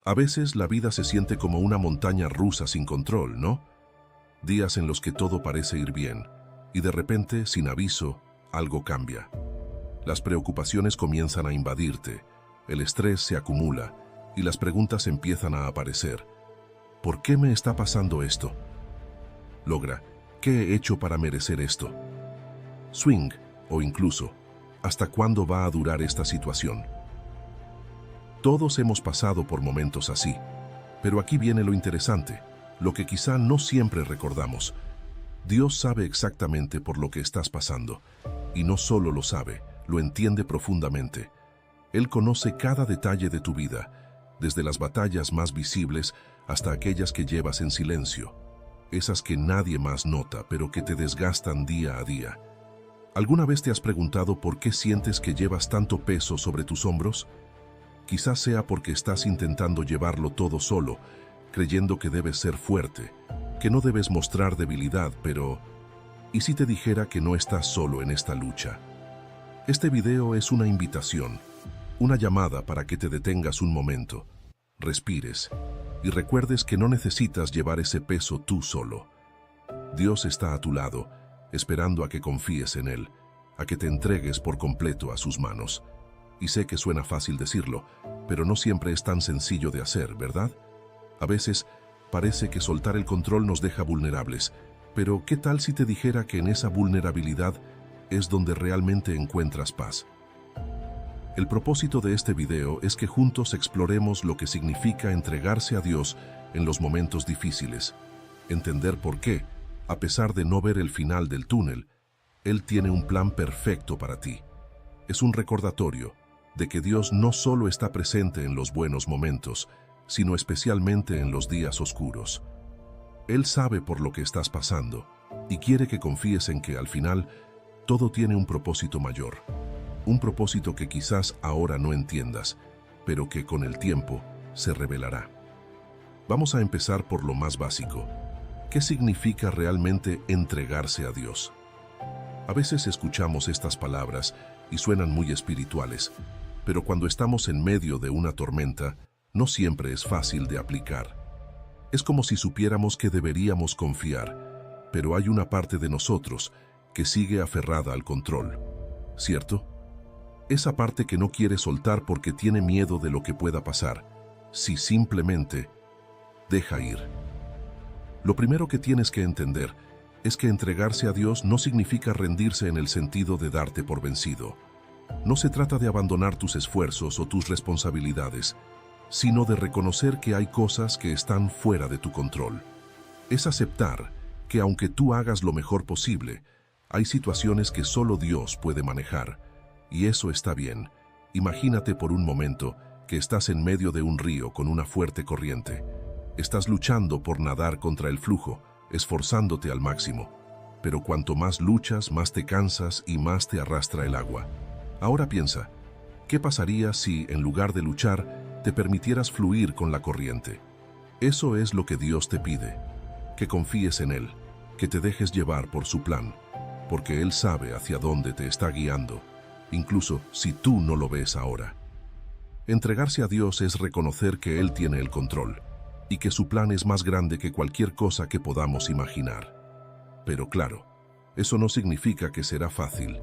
A veces la vida se siente como una montaña rusa sin control, ¿no? Días en los que todo parece ir bien, y de repente, sin aviso, algo cambia. Las preocupaciones comienzan a invadirte, el estrés se acumula, y las preguntas empiezan a aparecer. ¿Por qué me está pasando esto? Logra, ¿qué he hecho para merecer esto? Swing, o incluso, ¿hasta cuándo va a durar esta situación? Todos hemos pasado por momentos así, pero aquí viene lo interesante, lo que quizá no siempre recordamos. Dios sabe exactamente por lo que estás pasando, y no solo lo sabe, lo entiende profundamente. Él conoce cada detalle de tu vida, desde las batallas más visibles hasta aquellas que llevas en silencio, esas que nadie más nota, pero que te desgastan día a día. ¿Alguna vez te has preguntado por qué sientes que llevas tanto peso sobre tus hombros? Quizás sea porque estás intentando llevarlo todo solo, creyendo que debes ser fuerte, que no debes mostrar debilidad, pero ¿y si te dijera que no estás solo en esta lucha? Este video es una invitación, una llamada para que te detengas un momento, respires y recuerdes que no necesitas llevar ese peso tú solo. Dios está a tu lado, esperando a que confíes en Él, a que te entregues por completo a sus manos. Y sé que suena fácil decirlo, pero no siempre es tan sencillo de hacer, ¿verdad? A veces parece que soltar el control nos deja vulnerables, pero ¿qué tal si te dijera que en esa vulnerabilidad es donde realmente encuentras paz? El propósito de este video es que juntos exploremos lo que significa entregarse a Dios en los momentos difíciles, entender por qué, a pesar de no ver el final del túnel, Él tiene un plan perfecto para ti. Es un recordatorio de que Dios no solo está presente en los buenos momentos, sino especialmente en los días oscuros. Él sabe por lo que estás pasando y quiere que confíes en que al final todo tiene un propósito mayor, un propósito que quizás ahora no entiendas, pero que con el tiempo se revelará. Vamos a empezar por lo más básico. ¿Qué significa realmente entregarse a Dios? A veces escuchamos estas palabras y suenan muy espirituales, pero cuando estamos en medio de una tormenta, no siempre es fácil de aplicar. Es como si supiéramos que deberíamos confiar, pero hay una parte de nosotros que sigue aferrada al control, ¿cierto? Esa parte que no quiere soltar porque tiene miedo de lo que pueda pasar, si simplemente deja ir. Lo primero que tienes que entender es que entregarse a Dios no significa rendirse en el sentido de darte por vencido. No se trata de abandonar tus esfuerzos o tus responsabilidades, sino de reconocer que hay cosas que están fuera de tu control. Es aceptar que aunque tú hagas lo mejor posible, hay situaciones que solo Dios puede manejar, y eso está bien. Imagínate por un momento que estás en medio de un río con una fuerte corriente. Estás luchando por nadar contra el flujo, esforzándote al máximo, pero cuanto más luchas, más te cansas y más te arrastra el agua. Ahora piensa, ¿qué pasaría si, en lugar de luchar, te permitieras fluir con la corriente? Eso es lo que Dios te pide, que confíes en Él, que te dejes llevar por su plan, porque Él sabe hacia dónde te está guiando, incluso si tú no lo ves ahora. Entregarse a Dios es reconocer que Él tiene el control, y que su plan es más grande que cualquier cosa que podamos imaginar. Pero claro, eso no significa que será fácil.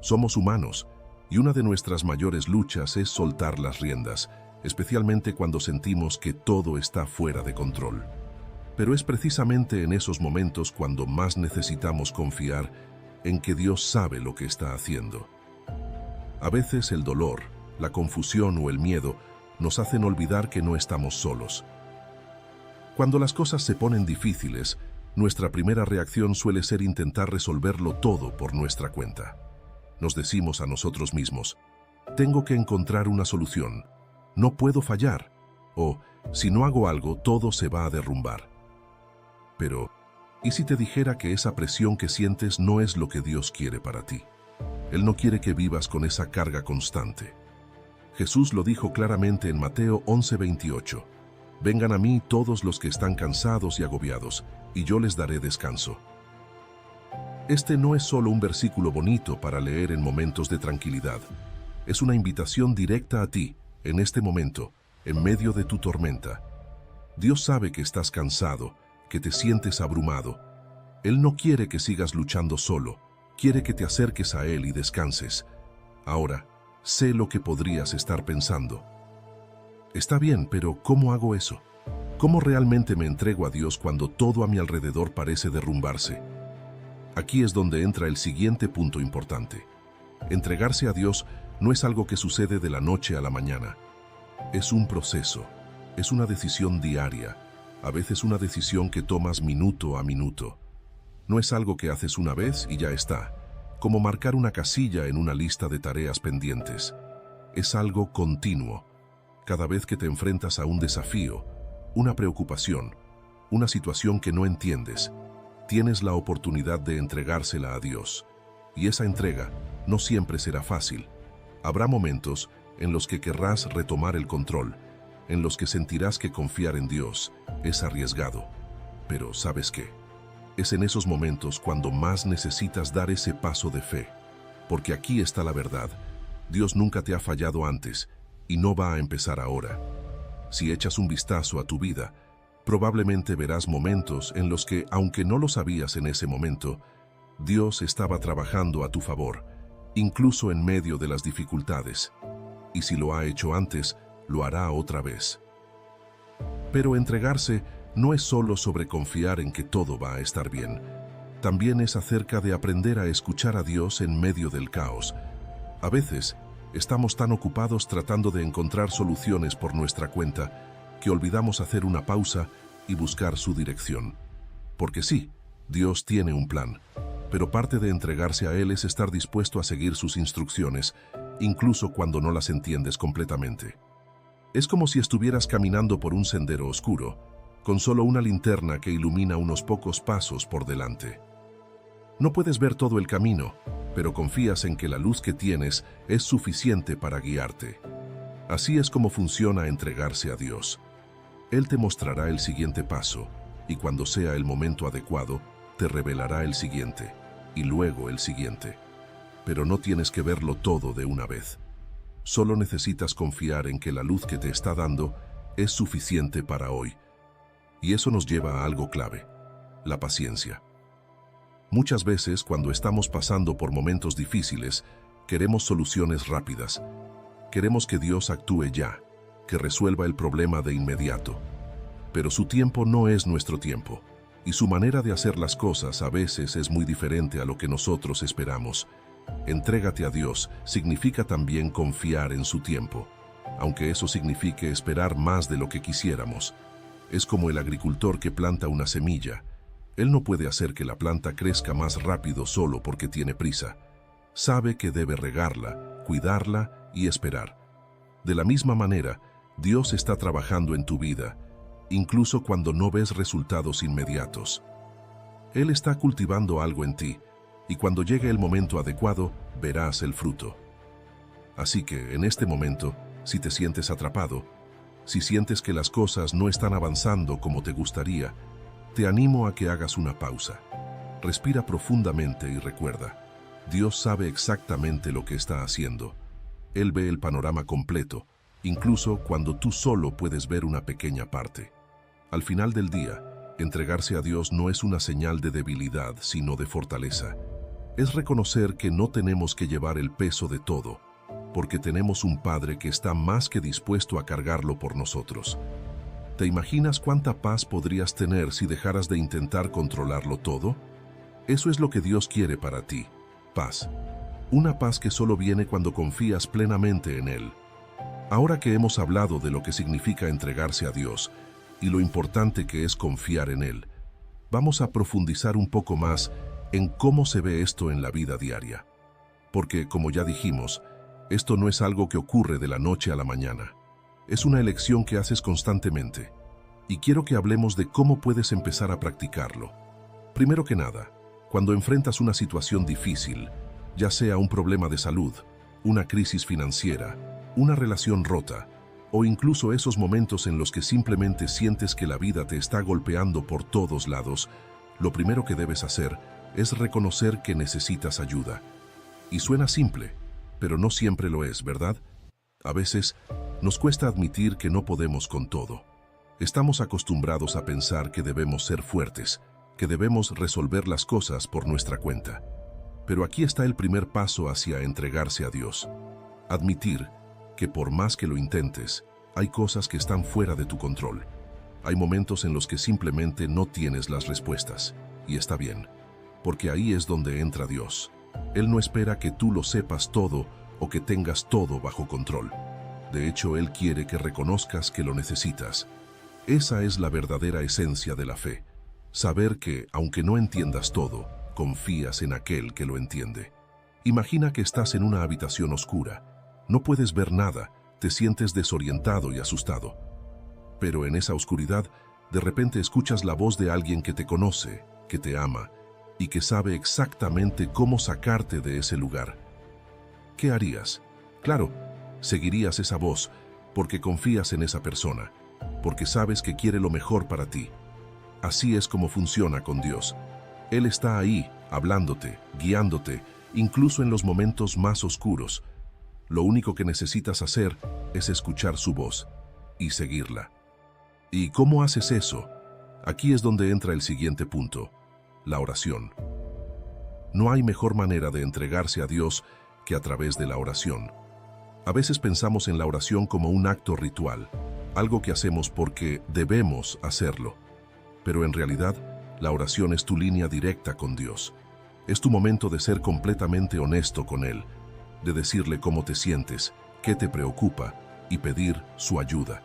Somos humanos, y una de nuestras mayores luchas es soltar las riendas, especialmente cuando sentimos que todo está fuera de control. Pero es precisamente en esos momentos cuando más necesitamos confiar en que Dios sabe lo que está haciendo. A veces el dolor, la confusión o el miedo nos hacen olvidar que no estamos solos. Cuando las cosas se ponen difíciles, nuestra primera reacción suele ser intentar resolverlo todo por nuestra cuenta. Nos decimos a nosotros mismos, tengo que encontrar una solución, no puedo fallar, o si no hago algo, todo se va a derrumbar. Pero, ¿y si te dijera que esa presión que sientes no es lo que Dios quiere para ti? Él no quiere que vivas con esa carga constante. Jesús lo dijo claramente en Mateo 11:28. Vengan a mí todos los que están cansados y agobiados, y yo les daré descanso. Este no es solo un versículo bonito para leer en momentos de tranquilidad. Es una invitación directa a ti, en este momento, en medio de tu tormenta. Dios sabe que estás cansado, que te sientes abrumado. Él no quiere que sigas luchando solo, quiere que te acerques a Él y descanses. Ahora, sé lo que podrías estar pensando. Está bien, pero ¿cómo hago eso? ¿Cómo realmente me entrego a Dios cuando todo a mi alrededor parece derrumbarse? Aquí es donde entra el siguiente punto importante. Entregarse a Dios no es algo que sucede de la noche a la mañana. Es un proceso, es una decisión diaria, a veces una decisión que tomas minuto a minuto. No es algo que haces una vez y ya está, como marcar una casilla en una lista de tareas pendientes. Es algo continuo. Cada vez que te enfrentas a un desafío, una preocupación, una situación que no entiendes, tienes la oportunidad de entregársela a Dios. Y esa entrega no siempre será fácil. Habrá momentos en los que querrás retomar el control, en los que sentirás que confiar en Dios es arriesgado. Pero ¿sabes qué? Es en esos momentos cuando más necesitas dar ese paso de fe. Porque aquí está la verdad. Dios nunca te ha fallado antes y no va a empezar ahora. Si echas un vistazo a tu vida, probablemente verás momentos en los que, aunque no lo sabías en ese momento, Dios estaba trabajando a tu favor, incluso en medio de las dificultades. Y si lo ha hecho antes, lo hará otra vez. Pero entregarse no es solo sobre confiar en que todo va a estar bien. También es acerca de aprender a escuchar a Dios en medio del caos. A veces, estamos tan ocupados tratando de encontrar soluciones por nuestra cuenta que olvidamos hacer una pausa y buscar su dirección. Porque sí, Dios tiene un plan, pero parte de entregarse a Él es estar dispuesto a seguir sus instrucciones, incluso cuando no las entiendes completamente. Es como si estuvieras caminando por un sendero oscuro, con solo una linterna que ilumina unos pocos pasos por delante. No puedes ver todo el camino, pero confías en que la luz que tienes es suficiente para guiarte. Así es como funciona entregarse a Dios. Él te mostrará el siguiente paso, y cuando sea el momento adecuado, te revelará el siguiente, y luego el siguiente. Pero no tienes que verlo todo de una vez. Solo necesitas confiar en que la luz que te está dando es suficiente para hoy. Y eso nos lleva a algo clave: la paciencia. Muchas veces, cuando estamos pasando por momentos difíciles, queremos soluciones rápidas. Queremos que Dios actúe ya, que resuelva el problema de inmediato. Pero su tiempo no es nuestro tiempo, y su manera de hacer las cosas a veces es muy diferente a lo que nosotros esperamos. Entrégate a Dios significa también confiar en su tiempo, aunque eso signifique esperar más de lo que quisiéramos. Es como el agricultor que planta una semilla. Él no puede hacer que la planta crezca más rápido solo porque tiene prisa. Sabe que debe regarla, cuidarla y esperar. De la misma manera, Dios está trabajando en tu vida, incluso cuando no ves resultados inmediatos. Él está cultivando algo en ti, y cuando llegue el momento adecuado, verás el fruto. Así que, en este momento, si te sientes atrapado, si sientes que las cosas no están avanzando como te gustaría, te animo a que hagas una pausa. Respira profundamente y recuerda, Dios sabe exactamente lo que está haciendo. Él ve el panorama completo, incluso cuando tú solo puedes ver una pequeña parte. Al final del día, entregarse a Dios no es una señal de debilidad, sino de fortaleza. Es reconocer que no tenemos que llevar el peso de todo, porque tenemos un Padre que está más que dispuesto a cargarlo por nosotros. ¿Te imaginas cuánta paz podrías tener si dejaras de intentar controlarlo todo? Eso es lo que Dios quiere para ti: paz. Una paz que solo viene cuando confías plenamente en Él. Ahora que hemos hablado de lo que significa entregarse a Dios y lo importante que es confiar en Él, vamos a profundizar un poco más en cómo se ve esto en la vida diaria. Porque, como ya dijimos, esto no es algo que ocurre de la noche a la mañana. Es una elección que haces constantemente. Y quiero que hablemos de cómo puedes empezar a practicarlo. Primero que nada, cuando enfrentas una situación difícil, ya sea un problema de salud, una crisis financiera, una relación rota, o incluso esos momentos en los que simplemente sientes que la vida te está golpeando por todos lados, lo primero que debes hacer es reconocer que necesitas ayuda. Y suena simple, pero no siempre lo es, ¿verdad? A veces, Nos cuesta admitir que no podemos con todo. Estamos acostumbrados a pensar que debemos ser fuertes, que debemos resolver las cosas por nuestra cuenta. Pero aquí está el primer paso hacia entregarse a Dios. Admitir que por más que lo intentes, hay cosas que están fuera de tu control. Hay momentos en los que simplemente no tienes las respuestas. Y está bien, porque ahí es donde entra Dios. Él no espera que tú lo sepas todo o que tengas todo bajo control. De hecho, Él quiere que reconozcas que lo necesitas. Esa es la verdadera esencia de la fe. Saber que, aunque no entiendas todo, confías en aquel que lo entiende. Imagina que estás en una habitación oscura. No puedes ver nada, te sientes desorientado y asustado. Pero en esa oscuridad, de repente escuchas la voz de alguien que te conoce, que te ama y que sabe exactamente cómo sacarte de ese lugar. ¿Qué harías? Claro, seguirías esa voz porque confías en esa persona, porque sabes que quiere lo mejor para ti. Así es como funciona con Dios. Él está ahí, hablándote, guiándote, incluso en los momentos más oscuros. Lo único que necesitas hacer es escuchar su voz y seguirla. ¿Y cómo haces eso? Aquí es donde entra el siguiente punto, la oración. No hay mejor manera de entregarse a Dios que a través de la oración. A veces pensamos en la oración como un acto ritual, algo que hacemos porque debemos hacerlo. Pero en realidad, la oración es tu línea directa con Dios. Es tu momento de ser completamente honesto con Él, de decirle cómo te sientes, qué te preocupa y pedir su ayuda.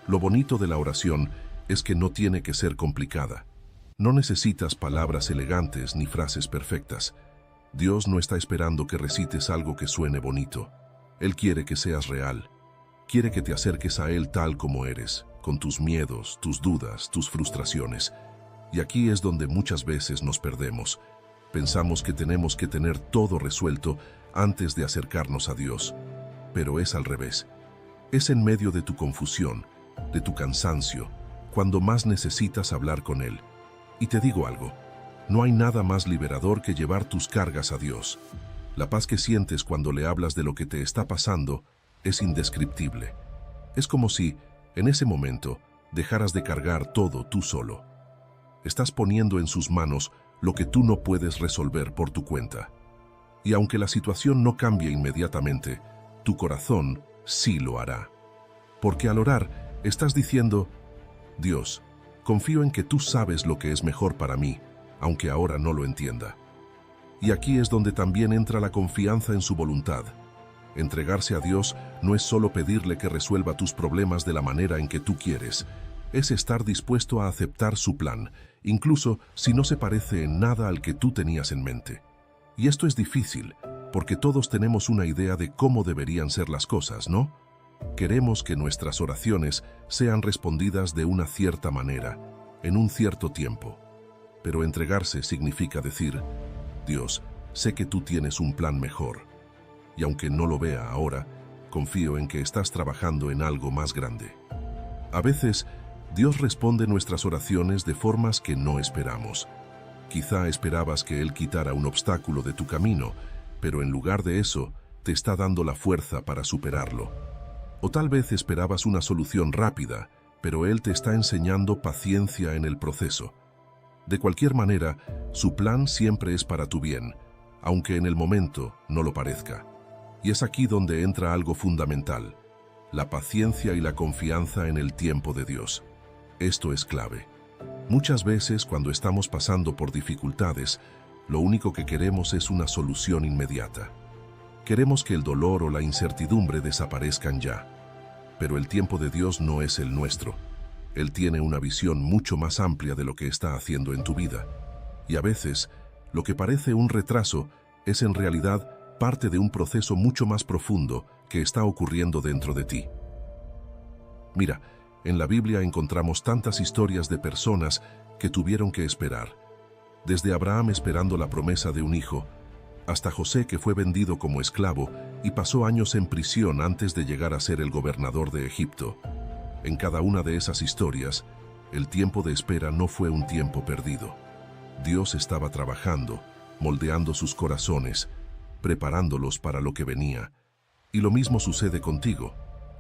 Lo bonito de la oración es que no tiene que ser complicada. No necesitas palabras elegantes ni frases perfectas. Dios no está esperando que recites algo que suene bonito. Él quiere que seas real. Quiere que te acerques a Él tal como eres, con tus miedos, tus dudas, tus frustraciones. Y aquí es donde muchas veces nos perdemos. Pensamos que tenemos que tener todo resuelto antes de acercarnos a Dios. Pero es al revés. Es en medio de tu confusión, de tu cansancio, cuando más necesitas hablar con Él. Y te digo algo, no hay nada más liberador que llevar tus cargas a Dios. La paz que sientes cuando le hablas de lo que te está pasando es indescriptible. Es como si, en ese momento, dejaras de cargar todo tú solo. Estás poniendo en sus manos lo que tú no puedes resolver por tu cuenta. Y aunque la situación no cambie inmediatamente, tu corazón sí lo hará. Porque al orar, estás diciendo, Dios, confío en que tú sabes lo que es mejor para mí, aunque ahora no lo entienda. Y aquí es donde también entra la confianza en su voluntad. Entregarse a Dios no es solo pedirle que resuelva tus problemas de la manera en que tú quieres, es estar dispuesto a aceptar su plan, incluso si no se parece en nada al que tú tenías en mente. Y esto es difícil, porque todos tenemos una idea de cómo deberían ser las cosas, ¿no? Queremos que nuestras oraciones sean respondidas de una cierta manera, en un cierto tiempo. Pero entregarse significa decir, Dios, sé que tú tienes un plan mejor. Y aunque no lo vea ahora, confío en que estás trabajando en algo más grande. A veces, Dios responde nuestras oraciones de formas que no esperamos. Quizá esperabas que Él quitara un obstáculo de tu camino, pero en lugar de eso, te está dando la fuerza para superarlo. O tal vez esperabas una solución rápida, pero Él te está enseñando paciencia en el proceso. De cualquier manera, su plan siempre es para tu bien, aunque en el momento no lo parezca. Y es aquí donde entra algo fundamental, la paciencia y la confianza en el tiempo de Dios. Esto es clave. Muchas veces, cuando estamos pasando por dificultades, lo único que queremos es una solución inmediata. Queremos que el dolor o la incertidumbre desaparezcan ya. Pero el tiempo de Dios no es el nuestro. Él tiene una visión mucho más amplia de lo que está haciendo en tu vida. Y a veces, lo que parece un retraso es en realidad parte de un proceso mucho más profundo que está ocurriendo dentro de ti. Mira, en la Biblia encontramos tantas historias de personas que tuvieron que esperar. Desde Abraham esperando la promesa de un hijo, hasta José que fue vendido como esclavo y pasó años en prisión antes de llegar a ser el gobernador de Egipto. En cada una de esas historias, el tiempo de espera no fue un tiempo perdido. Dios estaba trabajando, moldeando sus corazones, preparándolos para lo que venía. Y lo mismo sucede contigo.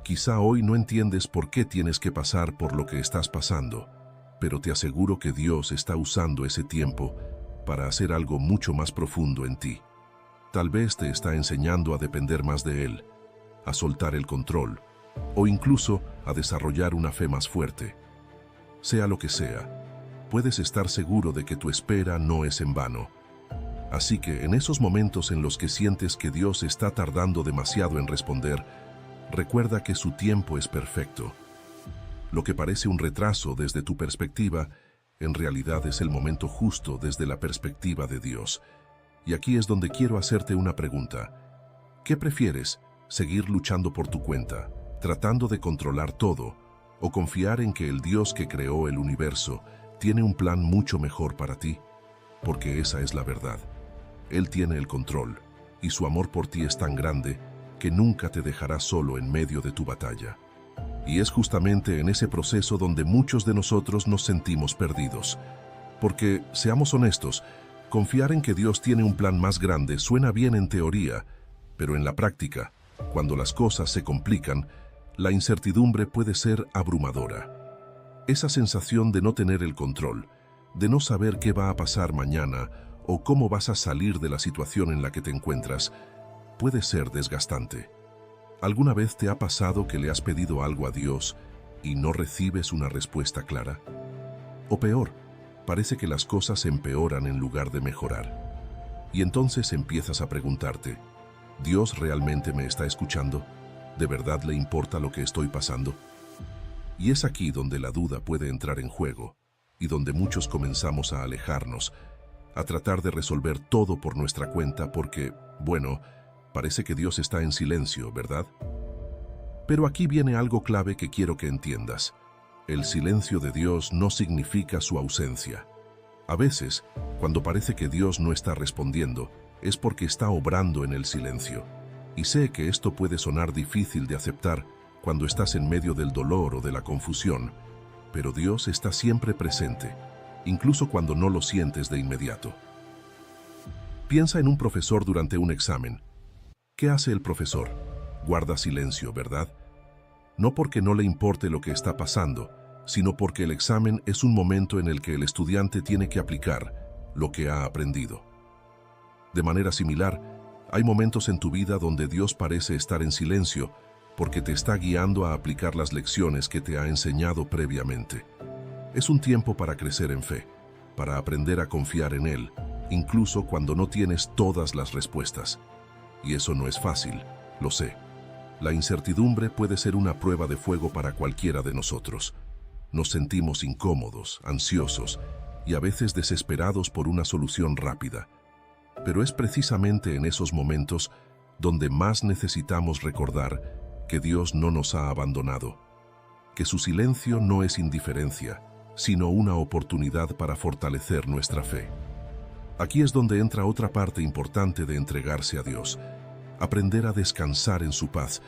Quizá hoy no entiendes por qué tienes que pasar por lo que estás pasando, pero te aseguro que Dios está usando ese tiempo para hacer algo mucho más profundo en ti. Tal vez te está enseñando a depender más de Él, a soltar el control, o incluso a desarrollar una fe más fuerte. Sea lo que sea, puedes estar seguro de que tu espera no es en vano. Así que en esos momentos en los que sientes que Dios está tardando demasiado en responder, recuerda que su tiempo es perfecto. Lo que parece un retraso desde tu perspectiva, en realidad es el momento justo desde la perspectiva de Dios. Y aquí es donde quiero hacerte una pregunta. ¿Qué prefieres? ¿Seguir luchando por tu cuenta, tratando de controlar todo, o confiar en que el Dios que creó el universo tiene un plan mucho mejor para ti? Porque esa es la verdad. Él tiene el control, y su amor por ti es tan grande que nunca te dejará solo en medio de tu batalla. Y es justamente en ese proceso donde muchos de nosotros nos sentimos perdidos. Porque, seamos honestos, confiar en que Dios tiene un plan más grande suena bien en teoría, pero en la práctica, cuando las cosas se complican, la incertidumbre puede ser abrumadora. Esa sensación de no tener el control, de no saber qué va a pasar mañana o cómo vas a salir de la situación en la que te encuentras, puede ser desgastante. ¿Alguna vez te ha pasado que le has pedido algo a Dios y no recibes una respuesta clara? O peor, parece que las cosas empeoran en lugar de mejorar. Y entonces empiezas a preguntarte, ¿Dios realmente me está escuchando? ¿De verdad le importa lo que estoy pasando? Y es aquí donde la duda puede entrar en juego y donde muchos comenzamos a alejarnos, a tratar de resolver todo por nuestra cuenta porque, bueno, parece que Dios está en silencio, ¿verdad? Pero aquí viene algo clave que quiero que entiendas. El silencio de Dios no significa su ausencia. A veces, cuando parece que Dios no está respondiendo, es porque está obrando en el silencio. Y sé que esto puede sonar difícil de aceptar cuando estás en medio del dolor o de la confusión, pero Dios está siempre presente, incluso cuando no lo sientes de inmediato. Piensa en un profesor durante un examen. ¿Qué hace el profesor? Guarda silencio, ¿verdad? No porque no le importe lo que está pasando, sino porque el examen es un momento en el que el estudiante tiene que aplicar lo que ha aprendido. De manera similar, hay momentos en tu vida donde Dios parece estar en silencio porque te está guiando a aplicar las lecciones que te ha enseñado previamente. Es un tiempo para crecer en fe, para aprender a confiar en Él, incluso cuando no tienes todas las respuestas. Y eso no es fácil, lo sé. La incertidumbre puede ser una prueba de fuego para cualquiera de nosotros. Nos sentimos incómodos, ansiosos y a veces desesperados por una solución rápida. Pero es precisamente en esos momentos donde más necesitamos recordar que Dios no nos ha abandonado, que su silencio no es indiferencia, sino una oportunidad para fortalecer nuestra fe. Aquí es donde entra otra parte importante de entregarse a Dios, aprender a descansar en su paz,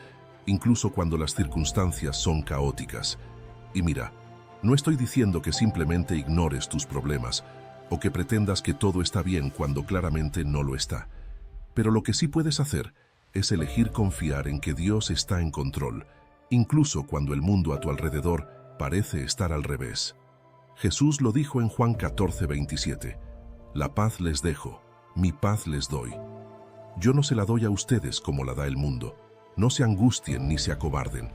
incluso cuando las circunstancias son caóticas. Y mira, no estoy diciendo que simplemente ignores tus problemas o que pretendas que todo está bien cuando claramente no lo está. Pero lo que sí puedes hacer es elegir confiar en que Dios está en control, incluso cuando el mundo a tu alrededor parece estar al revés. Jesús lo dijo en Juan 14:27. La paz les dejo, mi paz les doy. Yo no se la doy a ustedes como la da el mundo. No se angustien ni se acobarden.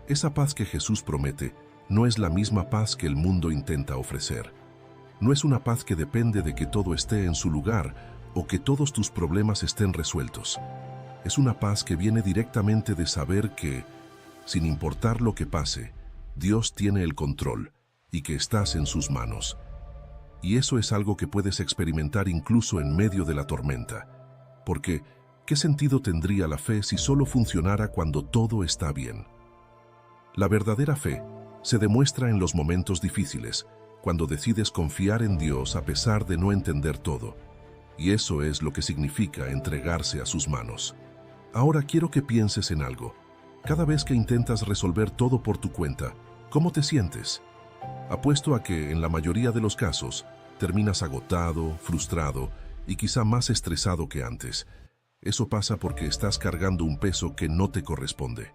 Esa paz que Jesús promete no es la misma paz que el mundo intenta ofrecer. No es una paz que depende de que todo esté en su lugar o que todos tus problemas estén resueltos. Es una paz que viene directamente de saber que, sin importar lo que pase, Dios tiene el control y que estás en sus manos. Y eso es algo que puedes experimentar incluso en medio de la tormenta. Porque, ¿qué sentido tendría la fe si solo funcionara cuando todo está bien? La verdadera fe se demuestra en los momentos difíciles, cuando decides confiar en Dios a pesar de no entender todo. Y eso es lo que significa entregarse a sus manos. Ahora quiero que pienses en algo. Cada vez que intentas resolver todo por tu cuenta, ¿cómo te sientes? Apuesto a que, en la mayoría de los casos, terminas agotado, frustrado y quizá más estresado que antes. Eso pasa porque estás cargando un peso que no te corresponde.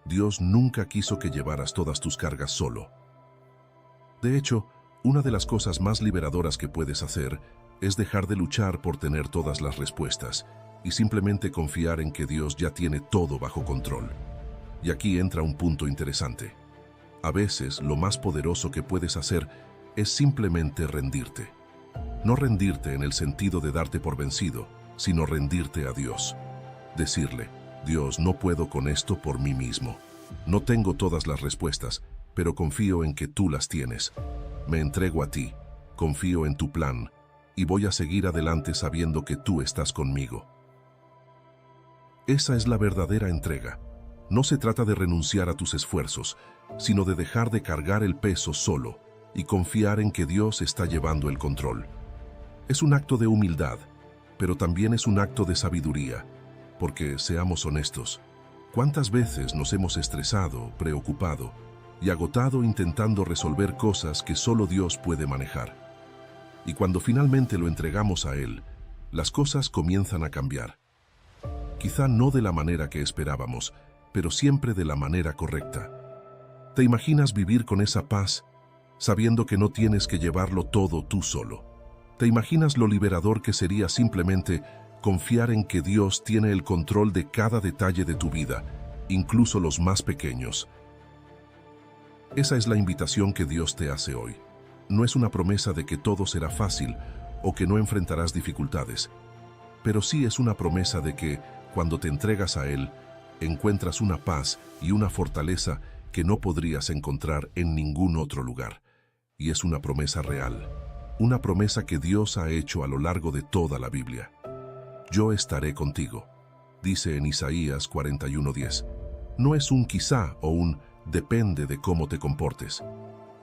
Dios nunca quiso que llevaras todas tus cargas solo. De hecho, una de las cosas más liberadoras que puedes hacer es dejar de luchar por tener todas las respuestas y simplemente confiar en que Dios ya tiene todo bajo control. Y aquí entra un punto interesante. A veces, lo más poderoso que puedes hacer es simplemente rendirte. No rendirte en el sentido de darte por vencido, sino rendirte a Dios. Decirle, Dios, no puedo con esto por mí mismo. No tengo todas las respuestas, pero confío en que tú las tienes. Me entrego a ti, confío en tu plan, y voy a seguir adelante sabiendo que tú estás conmigo. Esa es la verdadera entrega. No se trata de renunciar a tus esfuerzos, sino de dejar de cargar el peso solo y confiar en que Dios está llevando el control. Es un acto de humildad, pero también es un acto de sabiduría, porque, seamos honestos, ¿cuántas veces nos hemos estresado, preocupado y agotado intentando resolver cosas que solo Dios puede manejar? Y cuando finalmente lo entregamos a Él, las cosas comienzan a cambiar. Quizá no de la manera que esperábamos, pero siempre de la manera correcta. ¿Te imaginas vivir con esa paz, sabiendo que no tienes que llevarlo todo tú solo? ¿Te imaginas lo liberador que sería simplemente confiar en que Dios tiene el control de cada detalle de tu vida, incluso los más pequeños? Esa es la invitación que Dios te hace hoy. No es una promesa de que todo será fácil o que no enfrentarás dificultades, pero sí es una promesa de que, cuando te entregas a Él, encuentras una paz y una fortaleza que no podrías encontrar en ningún otro lugar. Y es una promesa real, una promesa que Dios ha hecho a lo largo de toda la Biblia. Yo estaré contigo, dice en Isaías 41:10. No es un quizá o un depende de cómo te comportes.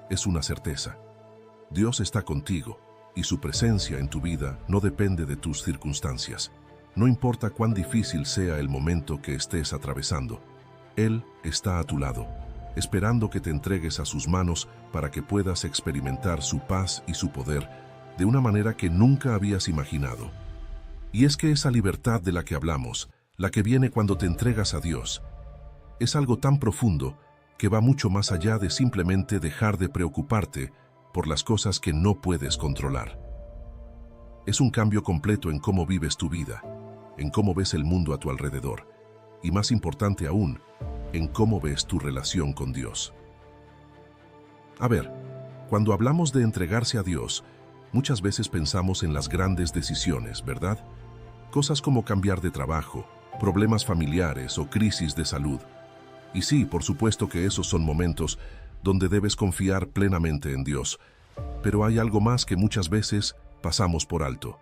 Es una certeza. Dios está contigo y su presencia en tu vida no depende de tus circunstancias. No importa cuán difícil sea el momento que estés atravesando, Él está a tu lado, esperando que te entregues a sus manos para que puedas experimentar su paz y su poder de una manera que nunca habías imaginado. Y es que esa libertad de la que hablamos, la que viene cuando te entregas a Dios, es algo tan profundo que va mucho más allá de simplemente dejar de preocuparte por las cosas que no puedes controlar. Es un cambio completo en cómo vives tu vida, en cómo ves el mundo a tu alrededor, y más importante aún, en cómo ves tu relación con Dios. A ver, cuando hablamos de entregarse a Dios, muchas veces pensamos en las grandes decisiones, ¿verdad? Cosas como cambiar de trabajo, problemas familiares o crisis de salud. Y sí, por supuesto que esos son momentos donde debes confiar plenamente en Dios, pero hay algo más que muchas veces pasamos por alto.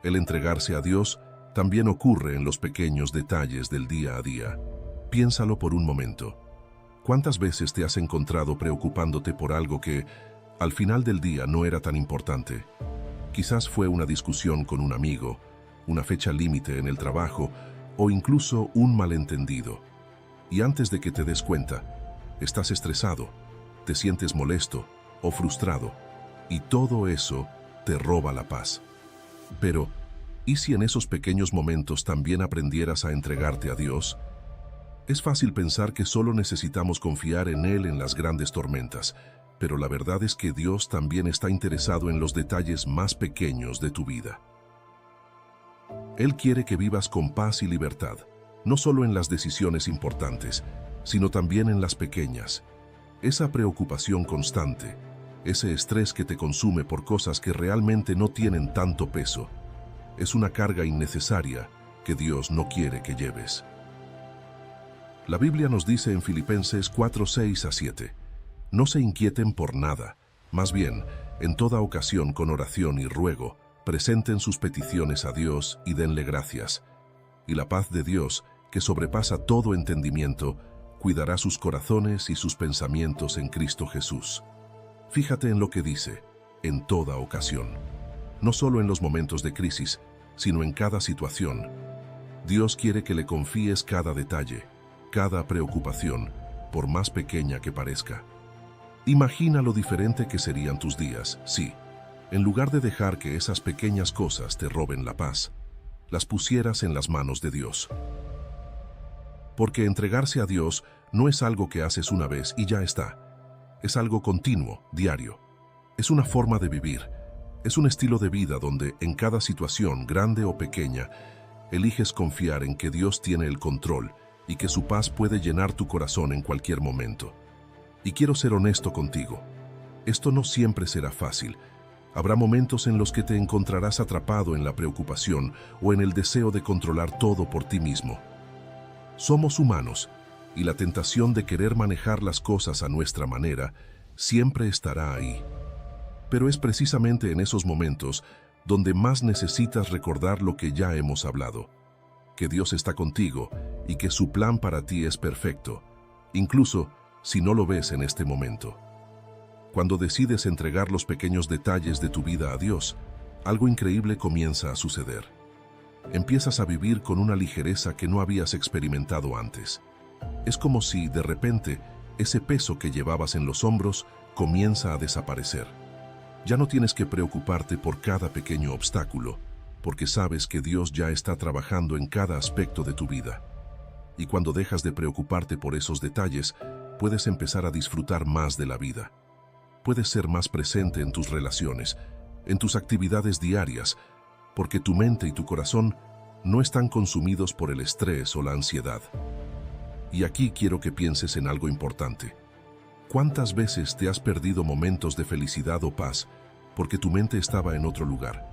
El entregarse a Dios también ocurre en los pequeños detalles del día a día. Piénsalo por un momento. ¿Cuántas veces te has encontrado preocupándote por algo que, al final del día, no era tan importante? Quizás fue una discusión con un amigo, una fecha límite en el trabajo o incluso un malentendido. Y antes de que te des cuenta, estás estresado, te sientes molesto o frustrado, y todo eso te roba la paz. Pero, ¿y si en esos pequeños momentos también aprendieras a entregarte a Dios? Es fácil pensar que solo necesitamos confiar en Él en las grandes tormentas, pero la verdad es que Dios también está interesado en los detalles más pequeños de tu vida. Él quiere que vivas con paz y libertad, no solo en las decisiones importantes, sino también en las pequeñas. Esa preocupación constante, ese estrés que te consume por cosas que realmente no tienen tanto peso, es una carga innecesaria que Dios no quiere que lleves. La Biblia nos dice en Filipenses 4:6-7, no se inquieten por nada, más bien, en toda ocasión con oración y ruego, presenten sus peticiones a Dios y denle gracias. Y la paz de Dios, que sobrepasa todo entendimiento, cuidará sus corazones y sus pensamientos en Cristo Jesús. Fíjate en lo que dice, en toda ocasión. No solo en los momentos de crisis, sino en cada situación. Dios quiere que le confíes cada detalle, cada preocupación, por más pequeña que parezca. Imagina lo diferente que serían tus días, si, en lugar de dejar que esas pequeñas cosas te roben la paz, las pusieras en las manos de Dios. Porque entregarse a Dios no es algo que haces una vez y ya está. Es algo continuo, diario. Es una forma de vivir. Es un estilo de vida donde, en cada situación, grande o pequeña, eliges confiar en que Dios tiene el control y que su paz puede llenar tu corazón en cualquier momento. Y quiero ser honesto contigo. Esto no siempre será fácil. Habrá momentos en los que te encontrarás atrapado en la preocupación o en el deseo de controlar todo por ti mismo. Somos humanos, y la tentación de querer manejar las cosas a nuestra manera siempre estará ahí. Pero es precisamente en esos momentos donde más necesitas recordar lo que ya hemos hablado, que Dios está contigo y que su plan para ti es perfecto, incluso si no lo ves en este momento. Cuando decides entregar los pequeños detalles de tu vida a Dios, algo increíble comienza a suceder. Empiezas a vivir con una ligereza que no habías experimentado antes. Es como si, de repente, ese peso que llevabas en los hombros comienza a desaparecer. Ya no tienes que preocuparte por cada pequeño obstáculo, porque sabes que Dios ya está trabajando en cada aspecto de tu vida. Y cuando dejas de preocuparte por esos detalles, puedes empezar a disfrutar más de la vida. Puedes ser más presente en tus relaciones, en tus actividades diarias, porque tu mente y tu corazón no están consumidos por el estrés o la ansiedad. Y aquí quiero que pienses en algo importante. ¿Cuántas veces te has perdido momentos de felicidad o paz porque tu mente estaba en otro lugar?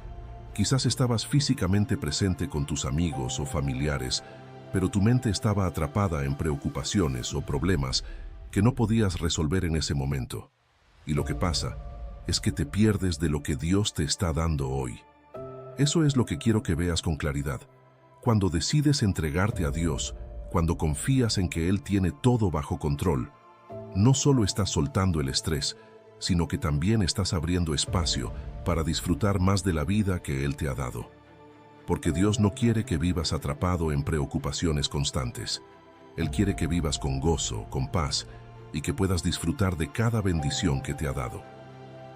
Quizás estabas físicamente presente con tus amigos o familiares, pero tu mente estaba atrapada en preocupaciones o problemas que no podías resolver en ese momento. Y lo que pasa es que te pierdes de lo que Dios te está dando hoy. Eso es lo que quiero que veas con claridad. Cuando decides entregarte a Dios, cuando confías en que Él tiene todo bajo control, no solo estás soltando el estrés, sino que también estás abriendo espacio para disfrutar más de la vida que Él te ha dado. Porque Dios no quiere que vivas atrapado en preocupaciones constantes. Él quiere que vivas con gozo, con paz, y que puedas disfrutar de cada bendición que te ha dado.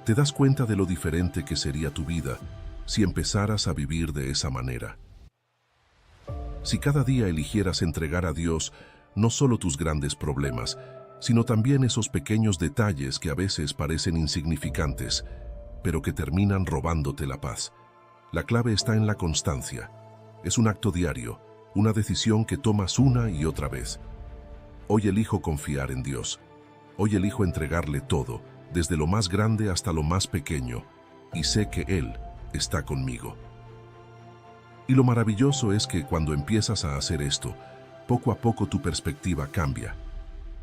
¿Te das cuenta de lo diferente que sería tu vida si empezaras a vivir de esa manera? Si cada día eligieras entregar a Dios no solo tus grandes problemas, sino también esos pequeños detalles que a veces parecen insignificantes, pero que terminan robándote la paz. La clave está en la constancia. Es un acto diario, una decisión que tomas una y otra vez. Hoy elijo confiar en Dios. Hoy elijo entregarle todo, desde lo más grande hasta lo más pequeño, y sé que Él está conmigo. Y lo maravilloso es que cuando empiezas a hacer esto, poco a poco tu perspectiva cambia.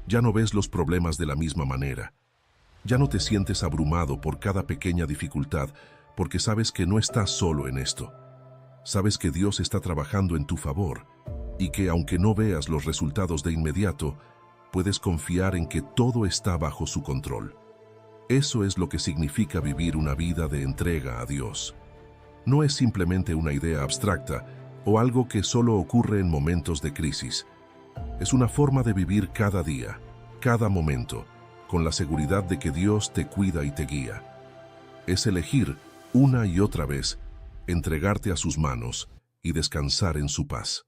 Ya no ves los problemas de la misma manera. Ya no te sientes abrumado por cada pequeña dificultad, porque sabes que no estás solo en esto. Sabes que Dios está trabajando en tu favor y que, aunque no veas los resultados de inmediato, puedes confiar en que todo está bajo su control. Eso es lo que significa vivir una vida de entrega a Dios. No es simplemente una idea abstracta o algo que solo ocurre en momentos de crisis. Es una forma de vivir cada día, cada momento, con la seguridad de que Dios te cuida y te guía. Es elegir, una y otra vez, entregarte a sus manos y descansar en su paz.